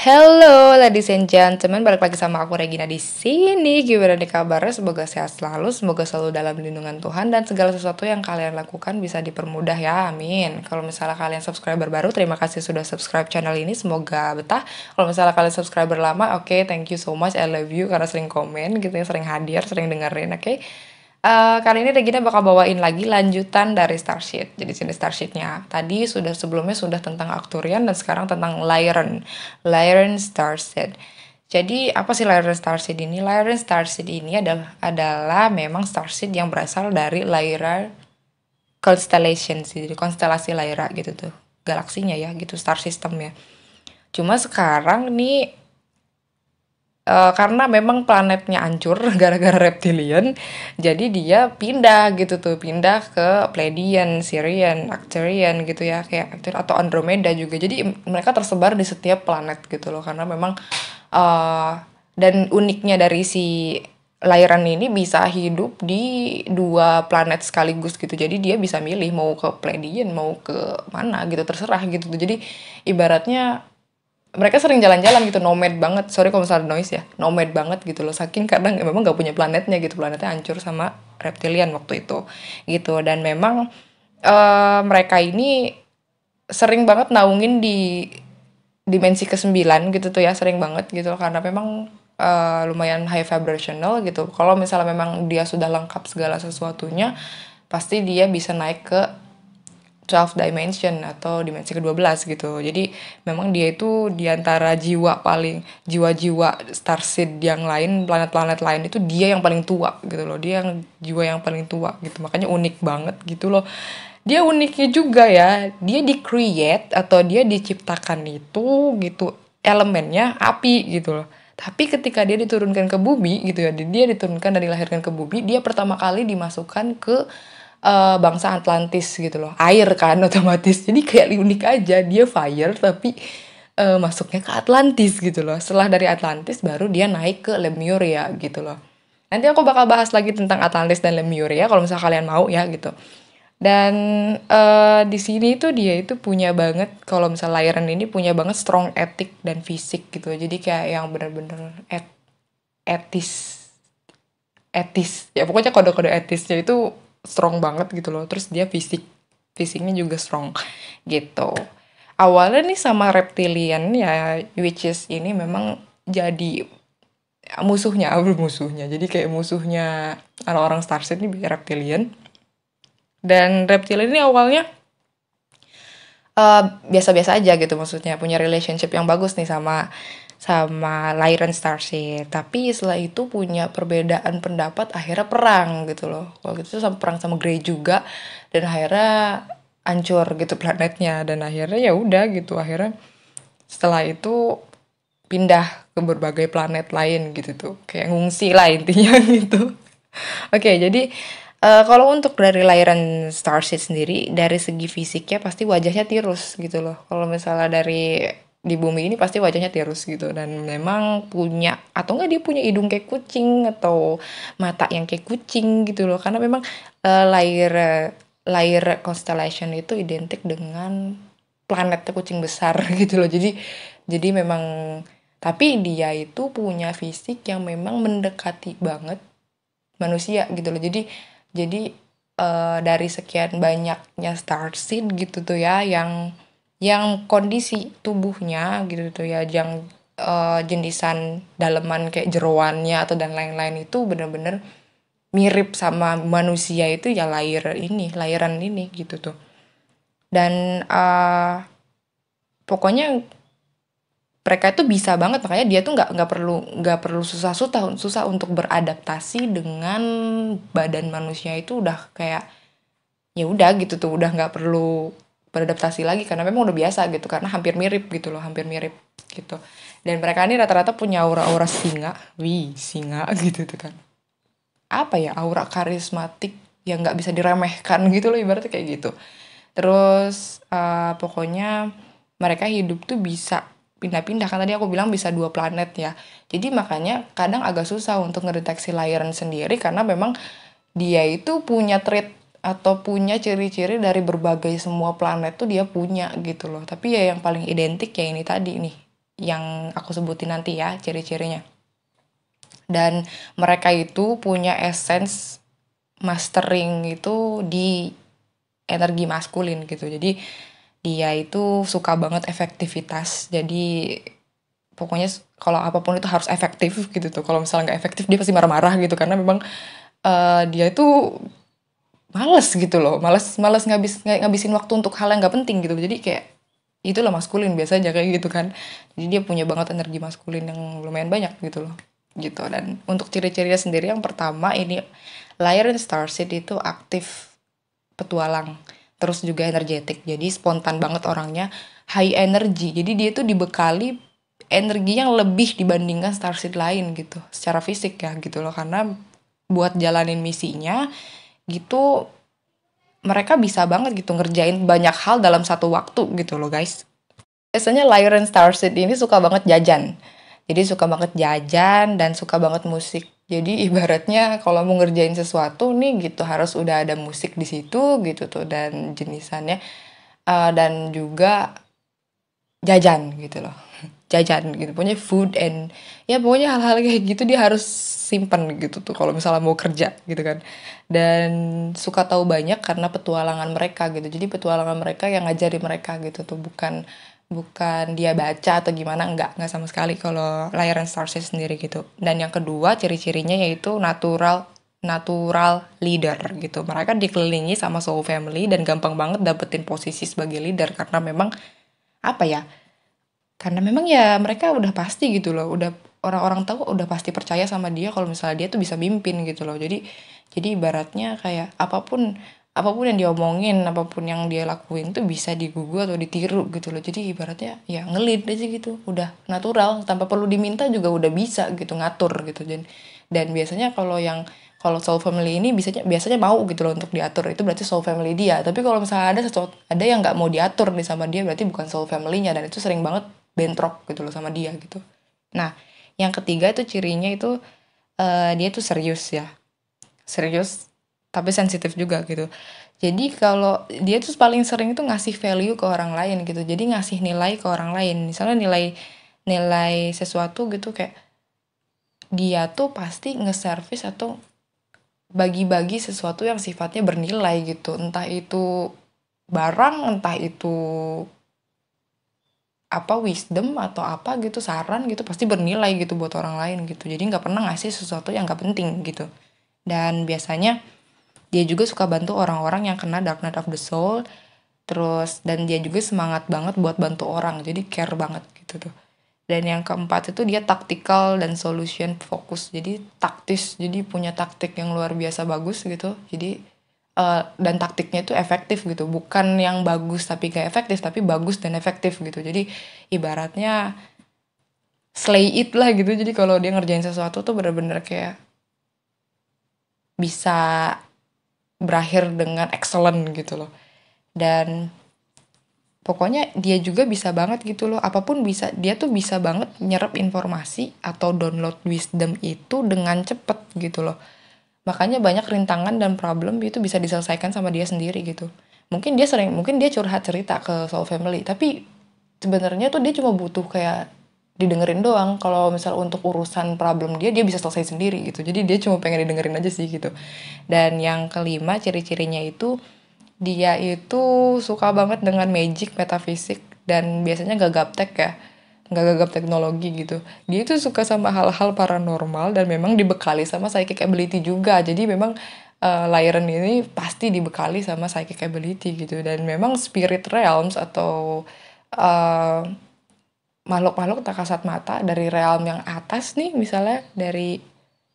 Hello ladies and gentlemen, balik lagi sama aku Regina di sini. Gimana nih kabarnya? Semoga sehat selalu, semoga selalu dalam lindungan Tuhan dan segala sesuatu yang kalian lakukan bisa dipermudah ya, amin. Kalau misalnya kalian subscriber baru, terima kasih sudah subscribe channel ini, semoga betah. Kalau misalnya kalian subscriber lama, oke, thank you so much, I love you karena sering komen gitu ya, sering hadir, sering dengerin, oke. Kali ini Regina bakal bawain lagi lanjutan dari Starship. Jadi sini Starshipnya. Tadi sebelumnya sudah tentang Arcturian dan sekarang tentang Lyran. Lyran Starship. Jadi apa sih Lyran Starship ini? Lyran Starship ini adalah memang Starship yang berasal dari Lyra Constellation sih. Jadi konstelasi Lyra gitu tuh. Galaksinya ya gitu, star system ya. Cuma sekarang nih karena memang planetnya hancur gara-gara reptilian, jadi dia pindah gitu tuh, pindah ke Pleiadian, Sirian, Arcturian gitu ya, kayak atau Andromeda juga. Jadi mereka tersebar di setiap planet gitu loh, karena memang dan uniknya dari si Lyran ini bisa hidup di dua planet sekaligus gitu. Jadi dia bisa milih mau ke Pleiadian, mau ke mana gitu, terserah gitu. Jadi ibaratnya mereka sering jalan-jalan gitu, nomad banget, sorry kalau misalnya noise ya, nomad banget gitu loh, saking kadang memang nggak punya planetnya gitu, planetnya hancur sama reptilian waktu itu gitu. Dan memang mereka ini sering banget naungin di dimensi ke-9 gitu tuh ya, sering banget gitu loh, karena memang lumayan high vibrational gitu. Kalau misalnya memang dia sudah lengkap segala sesuatunya, pasti dia bisa naik ke 12 dimension atau dimensi ke-12 gitu. Jadi memang dia itu diantara jiwa-jiwa starseed yang lain, planet-planet lain itu dia yang paling tua gitu loh. Dia yang jiwa yang paling tua gitu. Makanya unik banget gitu loh. Dia uniknya juga ya, dia di-create atau dia diciptakan itu gitu, elemennya api gitu loh. Tapi ketika dia diturunkan ke bumi gitu ya, dia diturunkan dan dilahirkan ke bumi, dia pertama kali dimasukkan ke bangsa Atlantis gitu loh. Air kan otomatis. Jadi kayak unik aja, dia fire tapi masuknya ke Atlantis gitu loh. Setelah dari Atlantis baru dia naik ke Lemuria gitu loh. Nanti aku bakal bahas lagi tentang Atlantis dan Lemuria kalau misalnya kalian mau ya gitu. Dan di sini tuh dia itu punya banget, kalau misalnya Lyran ini punya banget strong etik dan fisik gitu. Jadi kayak yang bener-bener etis etis ya, pokoknya kode-kode etisnya itu strong banget gitu loh. Terus dia fisiknya juga strong gitu. Awalnya nih sama reptilian ya, which is ini memang jadi musuhnya. Jadi kayak musuhnya orang-orang Starship ini reptilian. Dan reptilian ini awalnya biasa-biasa aja gitu, maksudnya punya relationship yang bagus nih sama sama Lyran Starship, tapi setelah itu punya perbedaan pendapat, akhirnya perang gitu loh. Waktu itu sama perang sama Grey juga, dan akhirnya hancur gitu planetnya, dan akhirnya ya udah gitu, akhirnya setelah itu pindah ke berbagai planet lain gitu tuh, kayak ngungsi lah intinya gitu. Oke, jadi kalau untuk dari lahiran Starship sendiri, dari segi fisiknya pasti wajahnya tirus gitu loh. Kalau misalnya dari di bumi ini pasti wajahnya tirus gitu, dan memang punya atau enggak dia punya hidung kayak kucing atau mata yang kayak kucing gitu loh, karena memang lahir lahir constellation itu identik dengan planetnya kucing besar gitu loh. Jadi memang, tapi dia itu punya fisik yang memang mendekati banget manusia gitu loh. Jadi dari sekian banyaknya starseed gitu tuh ya, yang kondisi tubuhnya gitu tuh ya, yang jenisan daleman kayak jeroannya atau dan lain-lain itu bener-bener mirip sama manusia, itu ya lahiran ini gitu tuh. Dan pokoknya mereka itu bisa banget, makanya dia tuh nggak perlu susah untuk beradaptasi dengan badan manusia. Itu udah kayak ya udah gitu tuh, udah nggak perlu beradaptasi lagi karena memang udah biasa gitu, karena hampir mirip gitu loh, hampir mirip gitu. Dan mereka ini rata-rata punya aura-aura singa gitu tuh kan, apa ya, aura karismatik yang nggak bisa diremehkan gitu loh, ibaratnya kayak gitu. Terus pokoknya mereka hidup tuh bisa pindah-pindah, kan tadi aku bilang bisa dua planet ya. Jadi makanya kadang agak susah untuk ngedeteksi lahiran sendiri, karena memang dia itu punya trait atau punya ciri-ciri dari berbagai semua planet tuh dia punya gitu loh. Tapi ya yang paling identik ya ini tadi nih, yang aku sebutin nanti ya ciri-cirinya. Dan mereka itu punya essence mastering itu di energi maskulin gitu. Jadi dia itu suka banget efektivitas. Jadi pokoknya kalau apapun itu harus efektif gitu tuh. Kalau misalnya nggak efektif dia pasti marah-marah gitu karena memang dia itu males gitu loh, males ngabisin waktu untuk hal yang nggak penting gitu. Jadi kayak itulah maskulin biasanya kayak gitu kan. Jadi dia punya banget energi maskulin yang lumayan banyak gitu loh. Gitu. Dan untuk ciri-cirinya sendiri yang pertama ini Lion Starseed itu aktif petualang, terus juga energetik. Jadi spontan banget orangnya, high energy. Jadi dia tuh dibekali energi yang lebih dibandingkan starseed lain gitu, secara fisik ya gitu loh. Karena buat jalanin misinya gitu mereka bisa banget gitu ngerjain banyak hal dalam satu waktu gitu loh guys. Biasanya Lyran Starseed ini suka banget jajan. Jadi suka banget jajan dan suka banget musik. Jadi ibaratnya kalau mau ngerjain sesuatu nih gitu harus udah ada musik di situ gitu tuh dan jenisannya dan juga jajan gitu loh. Jajan gitu. Pokoknya food and ya pokoknya hal-hal kayak gitu dia harus simpen gitu tuh kalau misalnya mau kerja gitu kan. Dan suka tahu banyak karena petualangan mereka gitu. Jadi petualangan mereka yang ngajari mereka gitu tuh bukan bukan dia baca atau gimana enggak sama sekali kalau Layaran Starseed sendiri gitu. Dan yang kedua ciri-cirinya yaitu natural leader gitu. Mereka dikelilingi sama soul family dan gampang banget dapetin posisi sebagai leader karena memang apa ya? Karena memang ya mereka udah pasti gitu loh, udah orang-orang tahu udah pasti percaya sama dia kalau misalnya dia tuh bisa mimpin gitu loh. Jadi ibaratnya kayak apapun apapun yang diomongin, apapun yang dia lakuin tuh bisa digugu atau ditiru gitu loh. Jadi ibaratnya ya ngelit aja gitu, udah natural tanpa perlu diminta juga udah bisa gitu ngatur gitu. Dan biasanya kalau soul family ini biasanya biasanya mau gitu loh untuk diatur itu berarti soul family dia. Tapi kalau misalnya ada yang nggak mau diatur nih sama dia berarti bukan soul family-nya dan itu sering banget bentrok gitu loh sama dia gitu. Nah, yang ketiga itu cirinya itu dia tuh serius ya. Serius tapi sensitif juga gitu. Jadi kalau dia tuh paling sering itu ngasih value ke orang lain gitu. Jadi ngasih nilai ke orang lain. Misalnya nilai sesuatu gitu kayak dia tuh pasti nge-service atau bagi-bagi sesuatu yang sifatnya bernilai gitu. Entah itu barang, entah itu apa wisdom atau apa gitu saran gitu pasti bernilai gitu buat orang lain gitu. Jadi nggak pernah ngasih sesuatu yang nggak penting gitu. Dan biasanya dia juga suka bantu orang-orang yang kena dark night of the soul. Terus dan dia juga semangat banget buat bantu orang. Jadi care banget gitu tuh. Dan yang keempat itu dia tactical dan solution fokus. Jadi taktis, jadi punya taktik yang luar biasa bagus gitu. Jadi dan taktiknya itu efektif gitu. Bukan yang bagus tapi gak efektif, tapi bagus dan efektif gitu. Jadi ibaratnya slay it lah gitu. Jadi kalau dia ngerjain sesuatu tuh bener-bener kayak bisa berakhir dengan excellent gitu loh. Dan pokoknya dia juga bisa banget gitu loh, apapun bisa, dia tuh bisa banget nyerap informasi atau download wisdom itu dengan cepet gitu loh. Makanya banyak rintangan dan problem itu bisa diselesaikan sama dia sendiri gitu. Mungkin dia curhat cerita ke soul family, tapi sebenarnya tuh dia cuma butuh kayak didengerin doang. Kalau misal untuk urusan problem dia bisa selesai sendiri gitu. Jadi dia cuma pengen didengerin aja sih gitu. Dan yang kelima ciri-cirinya itu dia itu suka banget dengan magic, metafisik, dan biasanya gak gaptek ya. Gak gagap teknologi gitu. Dia itu suka sama hal-hal paranormal dan memang dibekali sama psychic ability juga. Jadi memang Lyran ini pasti dibekali sama psychic ability gitu. Dan memang spirit realms atau uh, makhluk-makhluk tak kasat mata dari realm yang atas nih, misalnya dari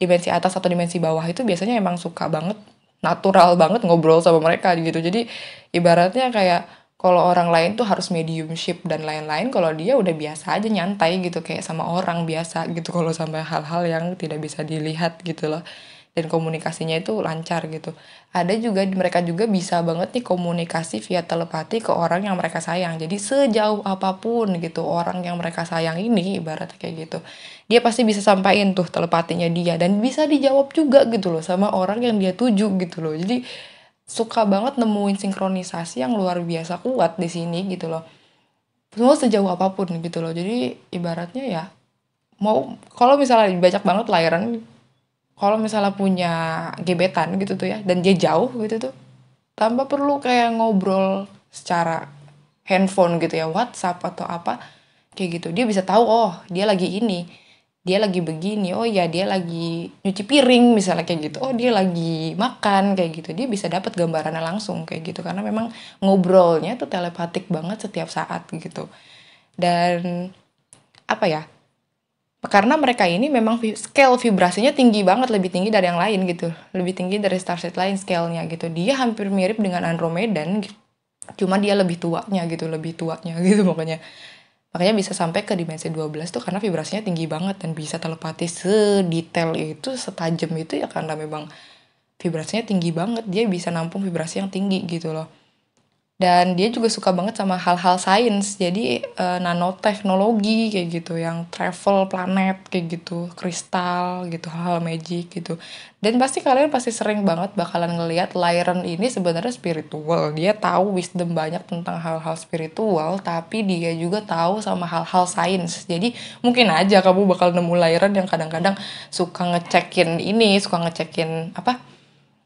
dimensi atas atau dimensi bawah itu biasanya emang suka banget natural banget ngobrol sama mereka gitu. Jadi ibaratnya kayak kalau orang lain tuh harus mediumship dan lain-lain, kalau dia udah biasa aja nyantai gitu kayak sama orang biasa gitu kalau sampai hal-hal yang tidak bisa dilihat gitu loh. Dan komunikasinya itu lancar gitu. Ada juga mereka juga bisa banget nih komunikasi via telepati ke orang yang mereka sayang. Jadi sejauh apapun gitu orang yang mereka sayang ini ibaratnya kayak gitu. Dia pasti bisa sampaikan tuh telepatinya dia dan bisa dijawab juga gitu loh sama orang yang dia tuju gitu loh. Jadi suka banget nemuin sinkronisasi yang luar biasa kuat di sini gitu loh. semua sejauh apapun gitu loh. Jadi ibaratnya ya, mau kalau misalnya banyak banget layaran, kalau misalnya punya gebetan gitu tuh ya, dan dia jauh gitu tuh, tanpa perlu kayak ngobrol secara handphone gitu ya, WhatsApp atau apa kayak gitu, dia bisa tahu oh dia lagi ini, dia lagi begini, oh ya dia lagi nyuci piring misalnya kayak gitu, oh dia lagi makan kayak gitu, dia bisa dapat gambarannya langsung kayak gitu, karena memang ngobrolnya tuh telepatik banget setiap saat gitu. Dan apa ya, karena mereka ini memang scale vibrasinya tinggi banget, lebih tinggi dari yang lain gitu, lebih tinggi dari starset lain scale-nya gitu. Dia hampir mirip dengan Andromedan gitu, cuma dia lebih tuanya gitu, lebih tuanya gitu pokoknya. Makanya bisa sampai ke dimensi 12 tuh karena vibrasinya tinggi banget dan bisa telepati sedetail itu, setajam itu ya, karena memang vibrasinya tinggi banget, dia bisa nampung vibrasi yang tinggi gitu loh. Dan dia juga suka banget sama hal-hal sains, jadi nanoteknologi kayak gitu, yang travel planet kayak gitu, kristal gitu, hal-hal magic gitu. Dan pasti kalian pasti sering banget bakalan ngelihat Lyran ini sebenarnya spiritual. Dia tahu wisdom banyak tentang hal-hal spiritual, tapi dia juga tahu sama hal-hal sains. Jadi mungkin aja kamu bakal nemu Lyran yang kadang-kadang suka ngecekin ini, suka ngecekin apa,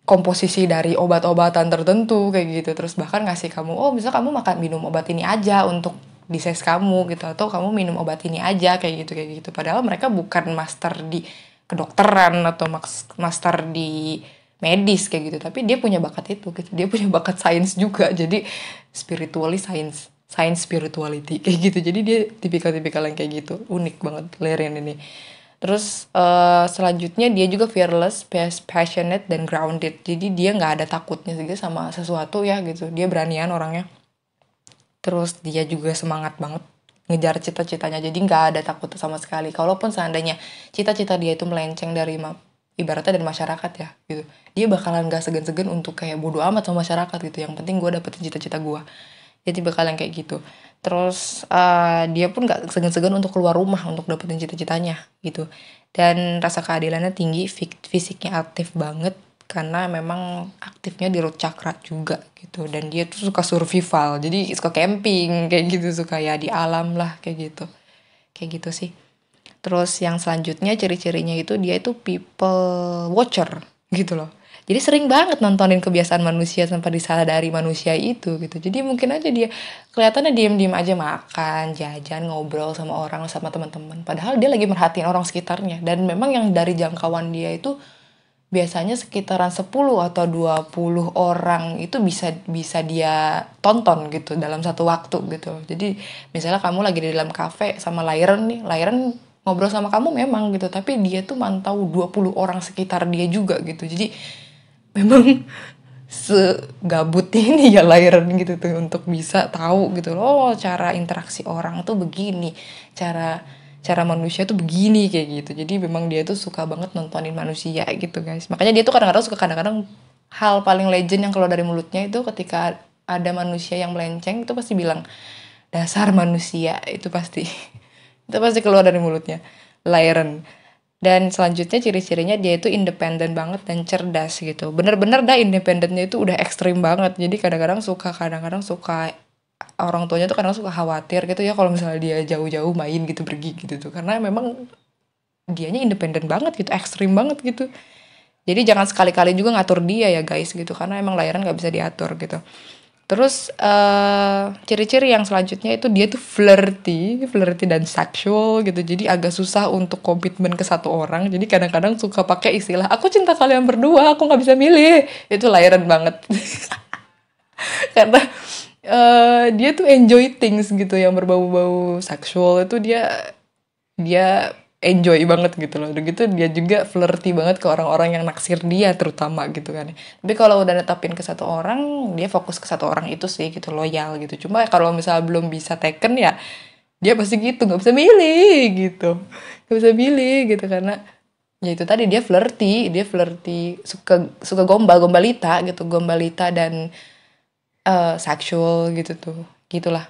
komposisi dari obat-obatan tertentu kayak gitu, terus bahkan ngasih kamu, oh misal kamu makan minum obat ini aja untuk disease kamu gitu, atau kamu minum obat ini aja kayak gitu, padahal mereka bukan master di kedokteran atau master di medis kayak gitu, tapi dia punya bakat itu gitu, dia punya bakat sains juga, jadi spiritually science, science spirituality kayak gitu, jadi dia tipikal-tipikal yang kayak gitu, unik banget Lerian ini. Terus selanjutnya dia juga fearless, passionate, dan grounded. Jadi dia nggak ada takutnya juga sama sesuatu ya gitu. Dia beranian orangnya. Terus dia juga semangat banget ngejar cita-citanya. Jadi nggak ada takut sama sekali. Kalaupun seandainya cita-cita dia itu melenceng dari ibaratnya dari masyarakat ya gitu. Dia bakalan gak segan-segan untuk kayak bodo amat sama masyarakat gitu. Yang penting gue dapetin cita-cita gue. Jadi bakalan kayak gitu. Terus dia pun gak segan-segan untuk keluar rumah untuk dapetin cita-citanya gitu. Dan rasa keadilannya tinggi, fisiknya aktif banget karena memang aktifnya di root chakra juga gitu. Dan dia tuh suka survival, jadi suka camping kayak gitu, suka ya di alam lah kayak gitu. Kayak gitu sih. Terus yang selanjutnya ciri-cirinya itu dia itu people watcher gitu loh. Jadi sering banget nontonin kebiasaan manusia tanpa disadari manusia itu gitu. Jadi mungkin aja dia kelihatannya diem-diem aja makan, jajan, ngobrol sama orang, sama teman-teman. Padahal dia lagi merhatiin orang sekitarnya. Dan memang yang dari jangkauan dia itu biasanya sekitaran 10 atau 20 orang itu bisa bisa dia tonton gitu dalam satu waktu gitu. Jadi misalnya kamu lagi di dalam kafe sama Lyran nih, Lyran ngobrol sama kamu memang gitu, tapi dia tuh mantau 20 orang sekitar dia juga gitu. Jadi memang segabut ini ya Lyran gitu tuh untuk bisa tahu gitu loh, oh, cara interaksi orang tuh begini, cara cara manusia tuh begini kayak gitu. Jadi memang dia tuh suka banget nontonin manusia gitu guys, makanya dia tuh kadang-kadang hal paling legend yang keluar dari mulutnya itu ketika ada manusia yang melenceng itu pasti bilang dasar manusia, itu pasti itu pasti keluar dari mulutnya Lyran. Dan selanjutnya ciri-cirinya dia itu independen banget dan cerdas gitu. Bener-bener dah independennya itu udah ekstrim banget. Jadi kadang-kadang suka orang tuanya tuh kadang suka khawatir gitu ya kalau misalnya dia jauh-jauh main gitu, pergi gitu tuh. Karena memang dianya independen banget gitu, ekstrim banget gitu. Jadi jangan sekali-kali juga ngatur dia ya guys gitu, karena emang layaran nggak bisa diatur gitu. Terus ciri-ciri yang selanjutnya itu dia tuh flirty dan sexual gitu. Jadi agak susah untuk komitmen ke satu orang. Jadi kadang-kadang suka pakai istilah aku cinta kalian berdua, aku nggak bisa milih. Itu layaran banget. Karena dia tuh enjoy things gitu yang berbau-bau seksual itu dia dia enjoy banget gitu loh. Dan gitu dia juga flirty banget ke orang-orang yang naksir dia terutama gitu kan. Tapi kalau udah netapin ke satu orang, dia fokus ke satu orang itu sih gitu, loyal gitu. Cuma kalau misalnya belum bisa taken ya dia pasti gitu, nggak bisa milih gitu. Nggak bisa milih gitu karena ya itu tadi dia flirty suka suka gombalita gitu, gombalita dan seksual gitu tuh. Gitulah.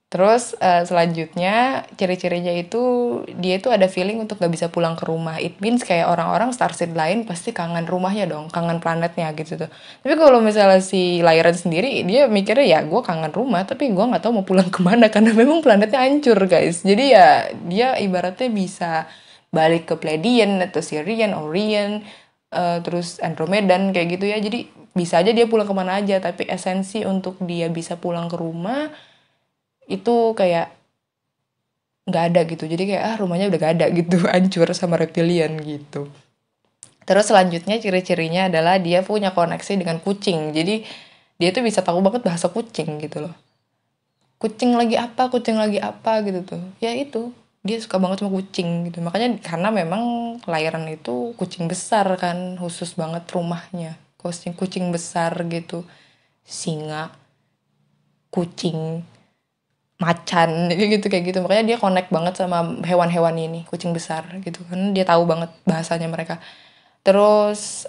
Terus selanjutnya ciri-cirinya itu dia itu ada feeling untuk gak bisa pulang ke rumah. It means kayak orang-orang starseed lain pasti kangen rumahnya dong, kangen planetnya gitu tuh. Tapi kalau misalnya si Lyran sendiri dia mikirnya ya gue kangen rumah tapi gue nggak tahu mau pulang kemana karena memang planetnya hancur guys. Jadi ya dia ibaratnya bisa balik ke Pleiadian atau Sirian, Orion, terus Andromedan kayak gitu ya. Jadi bisa aja dia pulang kemana aja tapi esensi untuk dia bisa pulang ke rumah itu kayak nggak ada gitu jadi kayak rumahnya udah gak ada gitu hancur sama reptilian gitu. Terus selanjutnya ciri-cirinya adalah dia punya koneksi dengan kucing jadi dia tuh bisa tahu banget bahasa kucing gitu loh, kucing lagi apa gitu tuh ya itu dia suka banget sama kucing gitu makanya karena memang lahiran itu kucing besar kan khusus banget rumahnya kucing kucing besar gitu, singa, kucing, macan kayak gitu makanya dia connect banget sama hewan-hewan ini kucing besar gitu kan dia tahu banget bahasanya mereka. Terus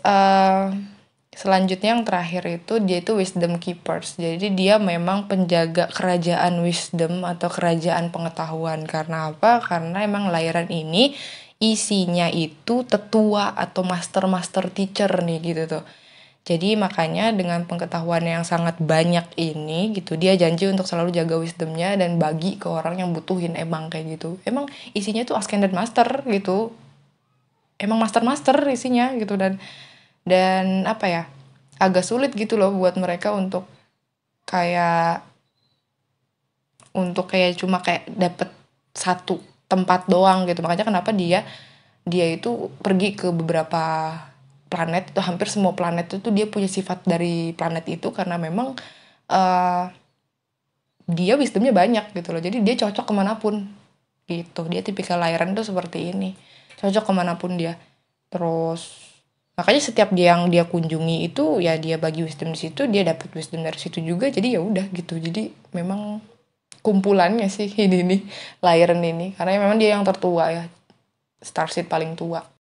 selanjutnya yang terakhir itu dia itu wisdom keepers jadi dia memang penjaga kerajaan wisdom atau kerajaan pengetahuan. Karena apa? Karena emang lahiran ini isinya itu tetua atau master teacher nih gitu tuh. Jadi makanya dengan pengetahuan yang sangat banyak ini gitu dia janji untuk selalu jaga wisdomnya dan bagi ke orang yang butuhin emang kayak gitu. Emang isinya tuh ascended master gitu. Emang master isinya gitu dan apa ya? Agak sulit gitu loh buat mereka kayak kayak cuma kayak dapet satu tempat doang gitu. Makanya kenapa dia itu pergi ke beberapa planet itu hampir semua planet itu dia punya sifat dari planet itu karena memang uh, dia wisdomnya banyak gitu loh jadi dia cocok kemanapun gitu dia tipikal lahiran tuh seperti ini cocok kemanapun dia. Terus makanya setiap yang dia kunjungi itu ya dia bagi wisdom di situ dia dapat wisdom dari situ juga jadi ya udah gitu jadi memang kumpulannya sih ini nih lahiran ini karena memang dia yang tertua ya starseed paling tua.